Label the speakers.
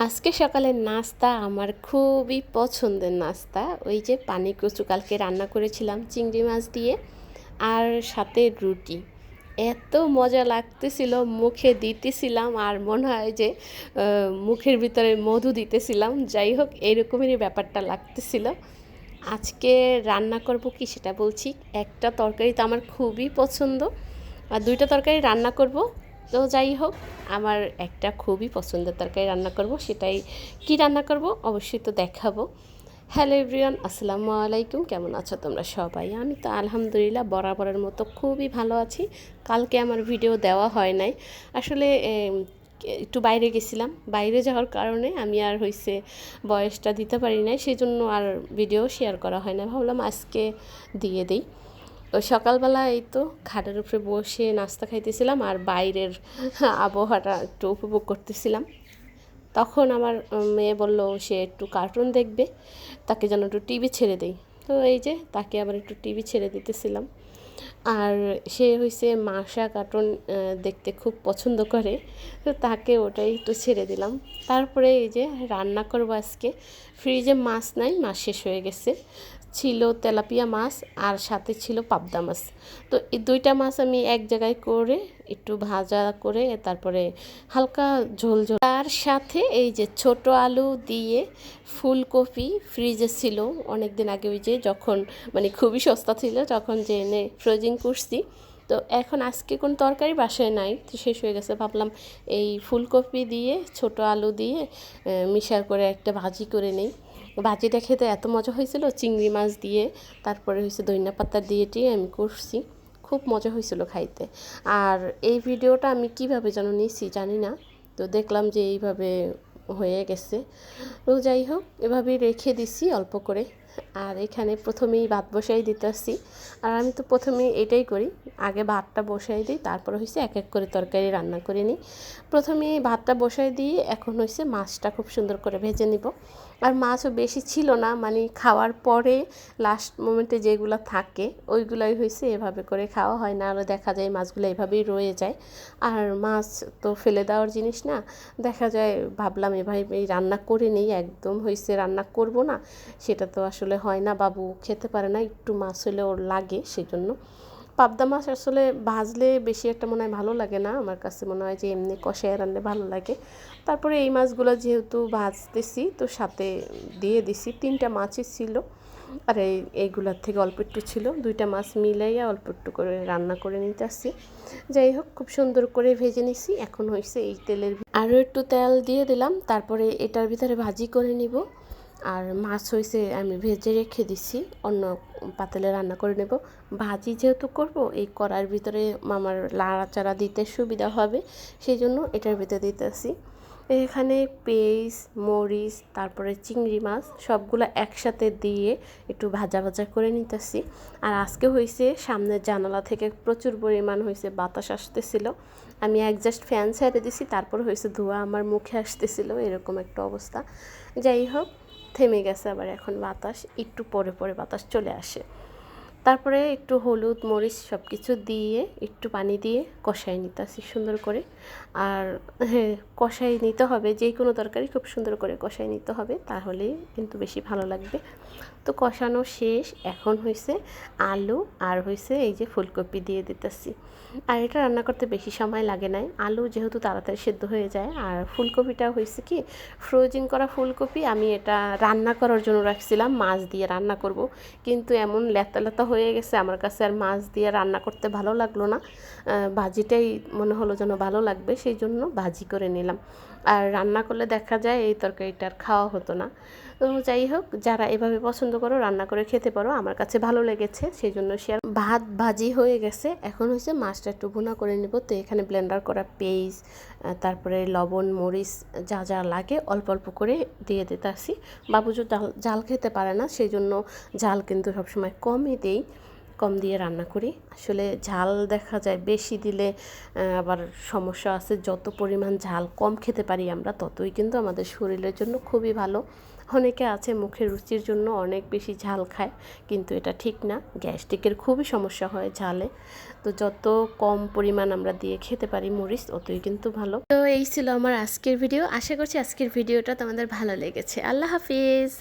Speaker 1: আজকে সকালের নাস্তা আমার খুবই পছন্দের নাস্তা। ওই যে পানি কচু কালকে রান্না করেছিলাম চিংড়ি মাছ দিয়ে, আর সাথে রুটি। এত মজা লাগতেছিল, মুখে দিতেছিলাম আর মনে হয় যে মুখের ভিতরে মধু দিতেছিলাম। যাই হোক, এরকমেরই ব্যাপারটা লাগতেছিল। আজকে রান্না করব কি সেটা বলছি। একটা তরকারি তো আমার খুবই পছন্দ, আর দুইটা তরকারি রান্না করব। তো যাই হোক, আমার একটা খুবই পছন্দের তরকারি রান্না করব, সেটাই কি রান্না করব অবশ্যই তো দেখাবো। হ্যালো এভরিওয়ান, আসসালামু আলাইকুম। কেমন আছো তোমরা সবাই? আমি তো আলহামদুলিল্লাহ বরাবরের মতো খুবই ভালো আছি। কালকে আমার ভিডিও দেওয়া হয় নাই আসলে, একটু বাইরে গেছিলাম। বাইরে যাওয়ার কারণে আমি আর বয়সটা দিতে পারি নাই, সেই জন্য আর ভিডিও শেয়ার করা হয় না। ভাবলাম আজকে দিয়ে দিই। তো সকালবেলা এই তো খাটের উপরে বসে নাস্তা খাইতেছিলাম আর বাইরের আবহাওয়াটা একটু উপভোগ করতেছিলাম। তখন আমার মেয়ে বলল সে একটু কার্টুন দেখবে, তাকে যেন একটু টিভি ছেড়ে দেই। তো এই যে তাকে আবার একটু টিভি ছেড়ে দিতেছিলাম। আর সে মার্শা কার্টুন দেখতে খুব পছন্দ করে, তো তাকে ওটাই একটু ছেড়ে দিলাম। তারপরে এই যে রান্না করবো আজকে। ফ্রিজে মাছ নাই, মাছ শেষ হয়ে গেছে। ছিল তেলাপিয়া মাছ আর সাথে ছিল পাবদা মাছ। তো এই দুইটা মাছ আমি এক জায়গায় করে একটু ভাজা করে তারপরে হালকা ঝোল ঝোল, তার সাথে এই যে ছোট আলু দিয়ে ফুলকপি ফ্রিজে ছিল অনেক দিন আগে, ওই যে যখন খুবই সস্তা ছিল তখন যে এনে ফ্রোজিং করছি। তো এখন আজকে কোন তরকারি বাসায় নাই, তো শেষ হয়ে গেছে। ভাবলাম এই ফুলকপি দিয়ে ছোট আলু দিয়ে মিশার করে একটা ভাজি করে নেই। ভাজিটা খেতে এত মজা হয়েছিল, চিংড়ি মাছ দিয়ে তারপরে ধনিয়া পাতা দিয়ে আমি করছি। খুব মজা হয়েছিল খাইতে। আর এই ভিডিওটা আমি কিভাবে যেন নিয়েছি জানি না, তো দেখলাম যে এইভাবে হয়ে গেছে। তো যাই হোক, এভাবেই রেখে দিছি অল্প করে। আর এখানে প্রথমেই ভাত বসাই দিতেছি। আর আমি তো প্রথমেই এটাই করি, আগে ভাতটা বসাই দিই, তারপরে এক এক করে তরকারি রান্না করে নিই। প্রথমে ভাতটা বসাই দিয়ে এখন মাছটা খুব সুন্দর করে ভেজে নিব। আর মাছও বেশি ছিল না, খাওয়ার পরে লাস্ট মোমেন্টে যেগুলো থাকে ওইগুলাই এভাবে করে খাওয়া হয়, না হলে দেখা যায় মাছগুলো এভাবেই রয়ে যায়। আর মাছ তো ফেলে দেওয়ার জিনিস না, দেখা যায় ভাবলাম এভাবেই রান্না করে নিই, একদম রান্না করব না সেটা তো আসলে হয় না। বাবু খেতে পারে না, একটু মাছ হলে ওর লাগে, সেই জন্য পাবদা মাছ আসলে ভাজলে বেশি একটা মনে হয় ভালো লাগে না, আমার কাছে মনে হয় যে এমনি কষায় রান্না ভালো লাগে। তারপরে এই মাছগুলো যেহেতু ভাজতেছি, তো সাথে দিয়ে দিছি। 3টা মাছই ছিল, আর এইগুলার থেকে অল্প একটু ছিল, 2টা মাছ মিলাইয়া অল্প একটু করে রান্না করে নিতে আসছি। যাই হোক, খুব সুন্দর করে ভেজে নিছি। এখন এই তেলের আরও একটু তেল দিয়ে দিলাম, তারপরে এটার ভিতরে ভাজি করে নিব। আর মাছ আমি ভেজে রেখে দিছি, অন্য পাতিলে রান্না করে নেব। ভাজি যেহেতু করব, এই কড়ার ভিতরে আমার লাড়াচাড়া দিতে সুবিধা হবে, সেই জন্য এটার ভিতরে দিতেছি। এখানে পেঁয়াজ, মরিচ, তারপরে চিংড়ি মাছ সবগুলো একসাথে দিয়ে একটু ভাজা ভাজা করে নিতেছি। আর আজকে সামনের জানালা থেকে প্রচুর পরিমাণ বাতাস আসতেছিল। আমি একজাস্ট ফ্যান ছেড়ে দিছি, তারপর ধোঁয়া আমার মুখে আসতেছিল, এরকম একটা অবস্থা। যাই হোক, থেমে গেছে আবার, এখন বাতাস একটু পরে পরে বাতাস চলে আসে। তারপরে একটু হলুদ মরিচ সব কিছু দিয়ে একটু পানি দিয়ে কষাই নিতেছি সুন্দর করে। আর হ্যাঁ, কষাই নিতে হবে, যে কোনো তরকারি খুব সুন্দর করে কষাই নিতে হবে, তাহলেই কিন্তু বেশি ভালো লাগবে। তো কষানো শেষ, এখন আলু আর এই যে ফুলকপি দিয়ে দিতেছি। আর এটা রান্না করতে বেশি সময় লাগে না, আলু যেহেতু তাড়াতাড়ি সেদ্ধ হয়ে যায়। আর ফুলকপিটা কি ফ্রোজিং করা ফুলকপি, আমি এটা রান্না করার জন্য রাখছিলাম, মাছ দিয়ে রান্না করব, কিন্তু এমন লেতা লেতা হয়ে গেছে আমার কাছে, আর মাছ দিয়ে রান্না করতে ভালো লাগলো না। ভাজিটাই মনে হলো যেন ভালো লাগবে, সেই জন্য ভাজি করে নিলাম। আর রান্না করলে দেখা যায় এই তরকারিটার খাওয়া হতো না। তো যাই হোক, যারা এভাবে পছন্দ করো রান্না করে খেতে পারো, আমার কাছে ভালো লেগেছে, সেই জন্য ভাত ভাজি হয়ে গেছে। এখন মাছটা একটু ভুনা করে নেব। তো এখানে ব্লেন্ডার করা পেঁয়াজ, তারপরে লবণ মরিচ যা যা লাগে অল্প অল্প করে দিয়ে দিতেছি। বাবু যে জাল খেতে পারে না, সেই জন্য জাল কিন্তু সবসময় কমই দেই। কম দিয়ে রান্না করি। আসলে ঝাল দেখা যায় বেশি দিলে আবার সমস্যা আছে। যত পরিমাণ ঝাল কম খেতে পারি আমরা ততই কিন্তু আমাদের শরীরের জন্য খুবই ভালো। অনেকে আছে মুখের রুচির জন্য অনেক বেশি ঝাল খায়, কিন্তু এটা ঠিক না। গ্যাস্ট্রিকের খুবই সমস্যা হয় ঝালে। তো যত কম পরিমাণ আমরা দিয়ে খেতে পারি মরিচ অতই কিন্তু ভালো। তো এই ছিল আমার আজকের ভিডিও। আশা করছি আজকের ভিডিওটা তোমাদের ভালো লেগেছে। আল্লাহ হাফিজ।